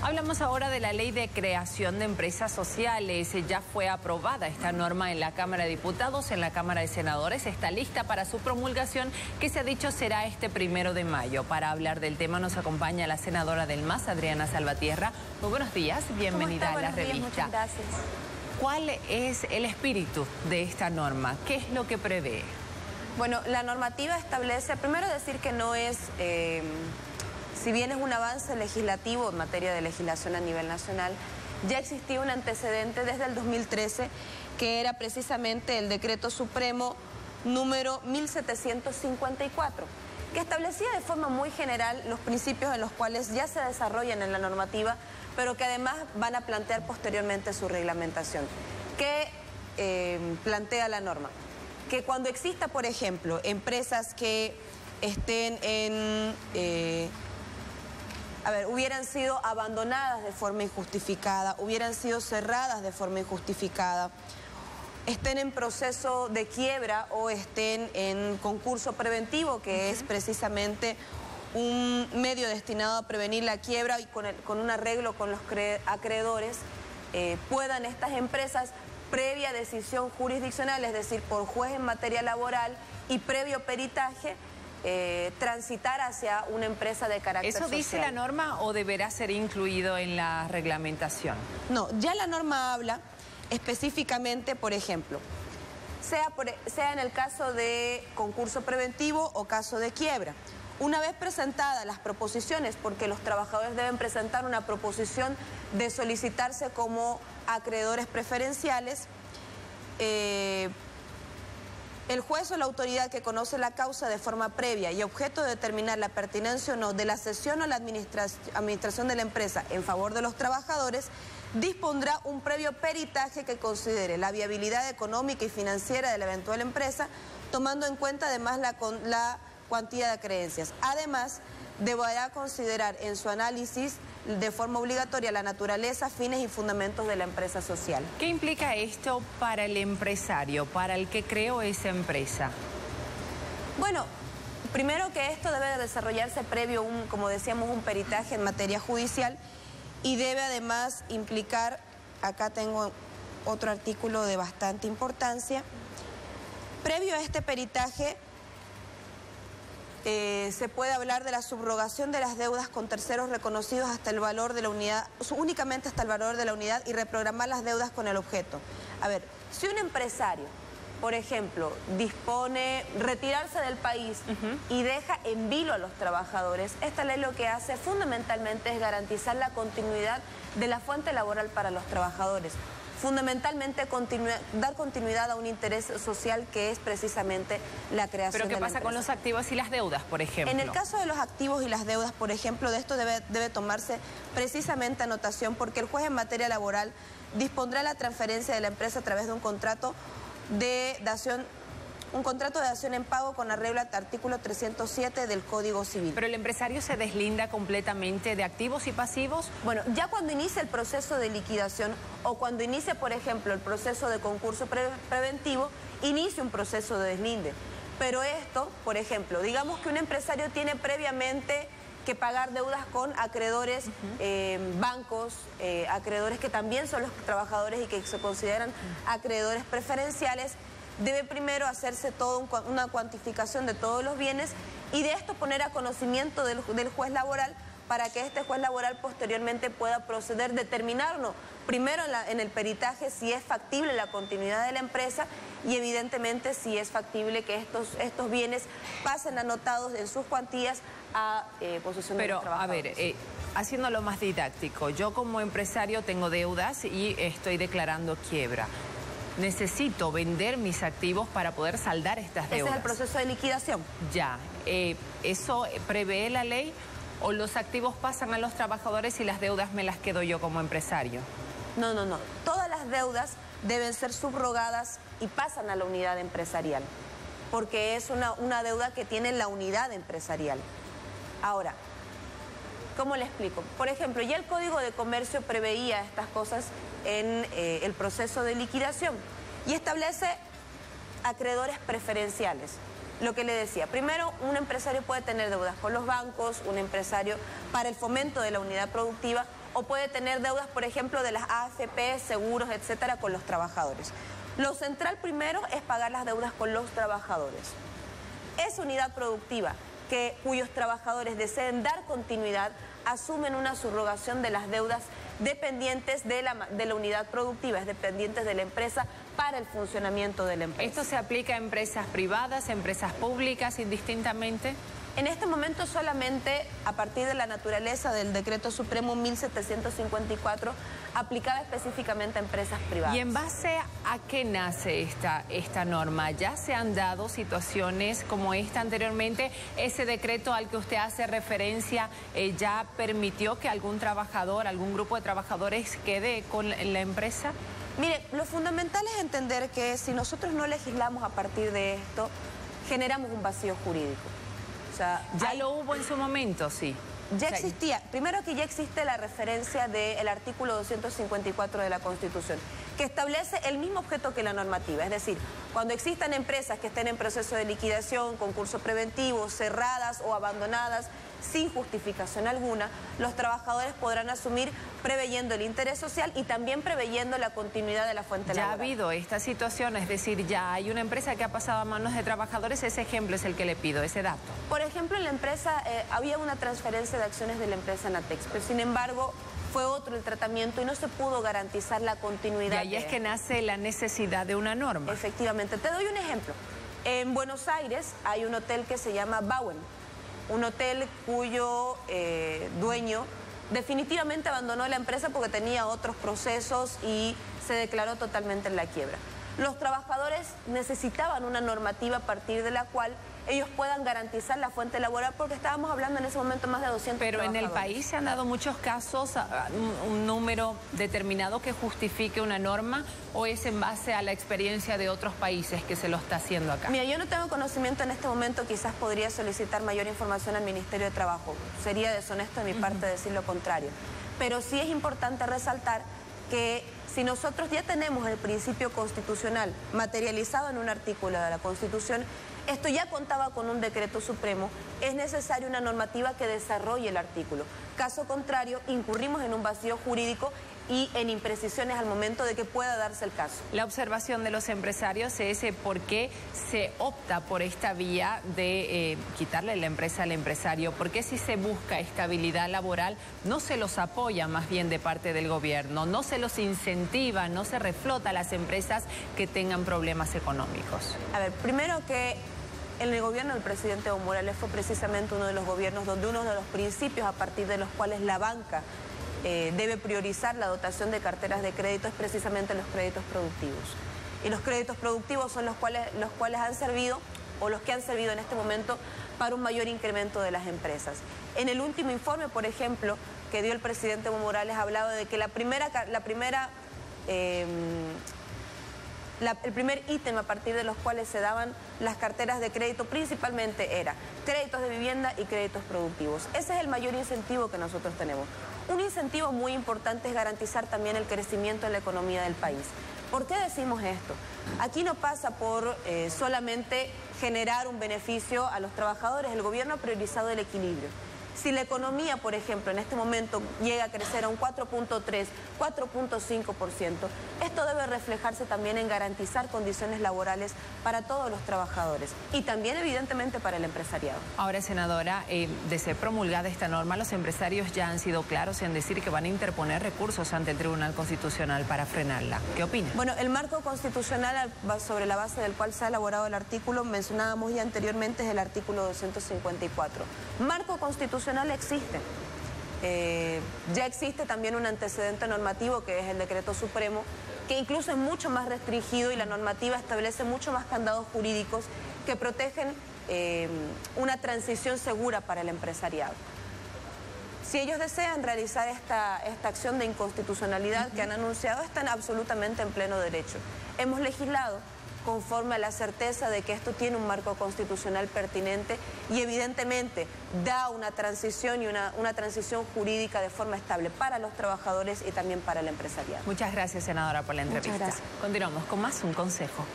Hablamos ahora de la ley de creación de empresas sociales. Ya fue aprobada esta norma en la Cámara de Diputados, en la Cámara de Senadores. Está lista para su promulgación, que se ha dicho será este 1 de mayo. Para hablar del tema nos acompaña la senadora del MAS, Adriana Salvatierra. Muy buenos días, bienvenida a la revista. Muchas gracias. ¿Cuál es el espíritu de esta norma? ¿Qué es lo que prevé? Bueno, la normativa establece, primero decir que no es, si bien es un avance legislativo en materia de legislación a nivel nacional, ya existía un antecedente desde el 2013, que era precisamente el Decreto Supremo número 1754, que establecía de forma muy general los principios en los cuales ya se desarrollan en la normativa, pero que además van a plantear posteriormente su reglamentación. ¿Qué plantea la norma? Que cuando exista, por ejemplo, empresas que estén hubieran sido abandonadas de forma injustificada, hubieran sido cerradas de forma injustificada, estén en proceso de quiebra o estén en concurso preventivo, que es precisamente un medio destinado a prevenir la quiebra y con un arreglo con los acreedores, puedan estas empresas, previa decisión jurisdiccional, es decir, por juez en materia laboral y previo peritaje, transitar hacia una empresa de carácter social. ¿Eso dice la norma o deberá ser incluido en la reglamentación? No, ya la norma habla específicamente, por ejemplo, sea en el caso de concurso preventivo o caso de quiebra. Una vez presentadas las proposiciones, porque los trabajadores deben presentar una proposición de solicitarse como acreedores preferenciales, el juez o la autoridad que conoce la causa de forma previa y objeto de determinar la pertinencia o no de la cesión o la administración de la empresa en favor de los trabajadores, dispondrá un previo peritaje que considere la viabilidad económica y financiera de la eventual empresa, tomando en cuenta además la cuantía de creencias. Además, deberá considerar en su análisis de forma obligatoria la naturaleza, fines y fundamentos de la empresa social. ¿Qué implica esto para el empresario, para el que creó esa empresa? Bueno, primero que esto debe de desarrollarse previo, como decíamos, un peritaje en materia judicial y debe además implicar, acá tengo otro artículo de bastante importancia, previo a este peritaje, se puede hablar de la subrogación de las deudas con terceros reconocidos hasta el valor de la unidad, únicamente hasta el valor de la unidad, y reprogramar las deudas con el objeto. A ver, si un empresario, por ejemplo, dispone retirarse del país y deja en vilo a los trabajadores, esta ley lo que hace fundamentalmente es garantizar la continuidad de la fuente laboral para los trabajadores. Fundamentalmente dar continuidad a un interés social que es precisamente la creación de la empresa. ¿Pero qué pasa con los activos y las deudas, por ejemplo? En el caso de los activos y las deudas, por ejemplo, de esto debe tomarse precisamente anotación, porque el juez en materia laboral dispondrá la transferencia de la empresa a través de un contrato de dación en pago con arreglo al artículo 307 del Código Civil. ¿Pero el empresario se deslinda completamente de activos y pasivos? Bueno, ya cuando inicia el proceso de liquidación o cuando inicia, por ejemplo, el proceso de concurso preventivo, inicia un proceso de deslinde. Pero esto, por ejemplo, digamos que un empresario tiene previamente que pagar deudas con acreedores, bancos, acreedores que también son los trabajadores y que se consideran acreedores preferenciales. Debe primero hacerse una cuantificación de todos los bienes y de esto poner a conocimiento del juez laboral para que este juez laboral posteriormente pueda proceder, determinarlo primero en el peritaje si es factible la continuidad de la empresa y evidentemente si es factible que estos bienes pasen anotados en sus cuantías a posesión de los trabajadores. Pero, a ver, haciéndolo más didáctico, yo como empresario tengo deudas y estoy declarando quiebra. Necesito vender mis activos para poder saldar estas deudas. Ese es el proceso de liquidación. Ya. ¿Eso prevé la ley o los activos pasan a los trabajadores y las deudas me las quedo yo como empresario? No. Todas las deudas deben ser subrogadas y pasan a la unidad empresarial, porque es una deuda que tiene la unidad empresarial. Ahora, ¿cómo le explico? Por ejemplo, ya el Código de Comercio preveía estas cosas en el proceso de liquidación y establece acreedores preferenciales. Lo que le decía, primero un empresario puede tener deudas con los bancos, un empresario para el fomento de la unidad productiva o puede tener deudas, por ejemplo, de las AFP, seguros, etcétera, con los trabajadores. Lo central primero es pagar las deudas con los trabajadores. Esa unidad productiva cuyos trabajadores deseen dar continuidad, asumen una subrogación de las deudas dependientes de la unidad productiva, es dependientes de la empresa para el funcionamiento de la empresa. ¿Esto se aplica a empresas privadas, empresas públicas, indistintamente? En este momento solamente a partir de la naturaleza del Decreto Supremo 1754 aplicaba específicamente a empresas privadas. ¿Y en base a qué nace esta norma? ¿Ya se han dado situaciones como esta anteriormente? ¿Ese decreto al que usted hace referencia ya permitió que algún trabajador, algún grupo de trabajadores quede con la empresa? Mire, lo fundamental es entender que si nosotros no legislamos a partir de esto, generamos un vacío jurídico. O sea, ya lo hubo en su momento, sí. Ya existía, primero que ya existe la referencia del artículo 254 de la Constitución, que establece el mismo objeto que la normativa, es decir, cuando existan empresas que estén en proceso de liquidación, concurso preventivo, cerradas o abandonadas, sin justificación alguna, los trabajadores podrán asumir preveyendo el interés social y también preveyendo la continuidad de la fuente laboral. Ya ha habido esta situación, es decir, ya hay una empresa que ha pasado a manos de trabajadores, ese ejemplo es el que le pido, ese dato. Por ejemplo, en la empresa había una transferencia de acciones de la empresa Natex, pero sin embargo fue otro el tratamiento y no se pudo garantizar la continuidad. Y ahí es que nace la necesidad de una norma. Efectivamente. Te doy un ejemplo. En Buenos Aires hay un hotel que se llama Bauen, un hotel cuyo dueño definitivamente abandonó la empresa porque tenía otros procesos y se declaró totalmente en la quiebra. Los trabajadores necesitaban una normativa a partir de la cual ellos puedan garantizar la fuente laboral porque estábamos hablando en ese momento más de 200 Pero en el trabajadores. país se han dado muchos casos, un número determinado que justifique una norma, o es en base a la experiencia de otros países que se lo está haciendo acá. Mira, yo no tengo conocimiento en este momento, quizás podría solicitar mayor información al Ministerio de Trabajo. Sería deshonesto de mi parte decir lo contrario. Pero sí es importante resaltar que si nosotros ya tenemos el principio constitucional materializado en un artículo de la Constitución, esto ya contaba con un decreto supremo, es necesaria una normativa que desarrolle el artículo. Caso contrario, incurrimos en un vacío jurídico y en imprecisiones al momento de que pueda darse el caso. La observación de los empresarios es por qué se opta por esta vía de quitarle la empresa al empresario. ¿Por qué si se busca estabilidad laboral no se los apoya más bien de parte del gobierno? No se los incentiva, no se reflota a las empresas que tengan problemas económicos. A ver, primero que en el gobierno del presidente Evo Morales fue precisamente uno de los gobiernos donde uno de los principios a partir de los cuales la banca debe priorizar la dotación de carteras de crédito es precisamente los créditos productivos. Y los créditos productivos son los cuales han servido, o los que han servido en este momento, para un mayor incremento de las empresas. En el último informe, por ejemplo, que dio el presidente Evo Morales, hablaba de que el primer ítem a partir de los cuales se daban las carteras de crédito principalmente era créditos de vivienda y créditos productivos. Ese es el mayor incentivo que nosotros tenemos. Un incentivo muy importante es garantizar también el crecimiento en la economía del país. ¿Por qué decimos esto? Aquí no pasa por solamente generar un beneficio a los trabajadores. El gobierno ha priorizado el equilibrio. Si la economía, por ejemplo, en este momento llega a crecer a un 4.3, 4.5%, esto debe reflejarse también en garantizar condiciones laborales para todos los trabajadores y también, evidentemente, para el empresariado. Ahora, senadora, de ser promulgada esta norma, los empresarios ya han sido claros en decir que van a interponer recursos ante el Tribunal Constitucional para frenarla. ¿Qué opina? Bueno, el marco constitucional sobre la base del cual se ha elaborado el artículo, mencionábamos ya anteriormente, es el artículo 254. Marco constitucional existe. Ya existe también un antecedente normativo que es el Decreto Supremo, que incluso es mucho más restringido y la normativa establece mucho más candados jurídicos que protegen una transición segura para el empresariado. Si ellos desean realizar esta acción de inconstitucionalidad que han anunciado, están absolutamente en pleno derecho. Hemos legislado conforme a la certeza de que esto tiene un marco constitucional pertinente y evidentemente da una transición y una transición jurídica de forma estable para los trabajadores y también para el empresariado. Muchas gracias, senadora, por la entrevista. Muchas gracias. Continuamos con más Un Consejo.